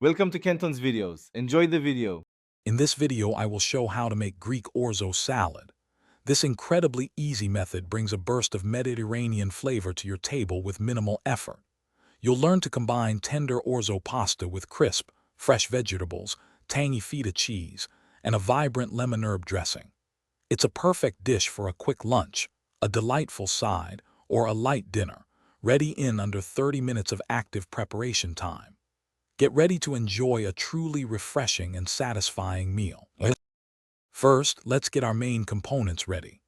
Welcome to Kenton's videos. Enjoy the video. In this video, I will show how to make Greek orzo salad. This incredibly easy method brings a burst of Mediterranean flavor to your table with minimal effort. You'll learn to combine tender orzo pasta with crisp, fresh vegetables, tangy feta cheese, and a vibrant lemon herb dressing. It's a perfect dish for a quick lunch, a delightful side, or a light dinner, ready in under 30 minutes of active preparation time. Get ready to enjoy a truly refreshing and satisfying meal. First, let's get our main components ready.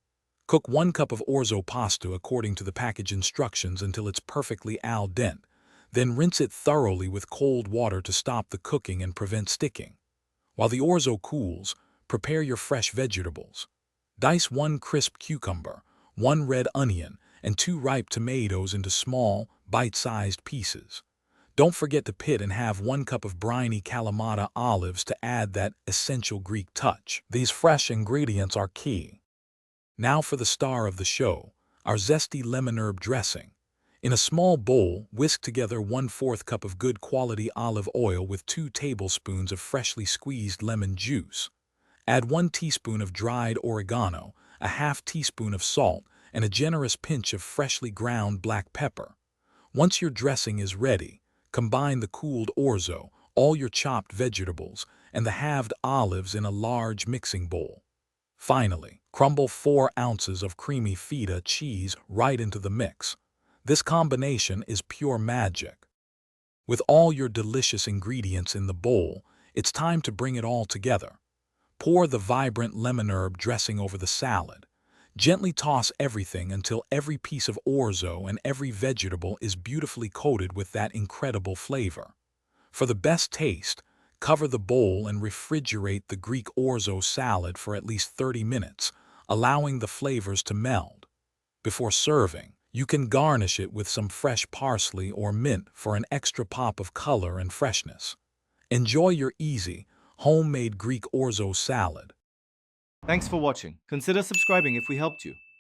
Cook 1 cup of orzo pasta according to the package instructions until it's perfectly al dente. Then rinse it thoroughly with cold water to stop the cooking and prevent sticking. While the orzo cools, prepare your fresh vegetables. Dice 1 crisp cucumber, 1 red onion, and 2 ripe tomatoes into small, bite-sized pieces. Don't forget to pit and have 1 cup of briny Kalamata olives to add that essential Greek touch. These fresh ingredients are key. Now for the star of the show, our zesty lemon herb dressing. In a small bowl, whisk together 1/4 cup of good quality olive oil with 2 tablespoons of freshly squeezed lemon juice. Add 1 teaspoon of dried oregano, a ½ teaspoon of salt, and a generous pinch of freshly ground black pepper. Once your dressing is ready, combine the cooled orzo, all your chopped vegetables, and the halved olives in a large mixing bowl. Finally, crumble 4 ounces of creamy feta cheese right into the mix. This combination is pure magic. With all your delicious ingredients in the bowl, it's time to bring it all together. Pour the vibrant lemon herb dressing over the salad. Gently toss everything until every piece of orzo and every vegetable is beautifully coated with that incredible flavor. For the best taste, cover the bowl and refrigerate the Greek orzo salad for at least 30 minutes, allowing the flavors to meld. Before serving, you can garnish it with some fresh parsley or mint for an extra pop of color and freshness. Enjoy your easy, homemade Greek orzo salad. Thanks for watching. Consider subscribing if we helped you.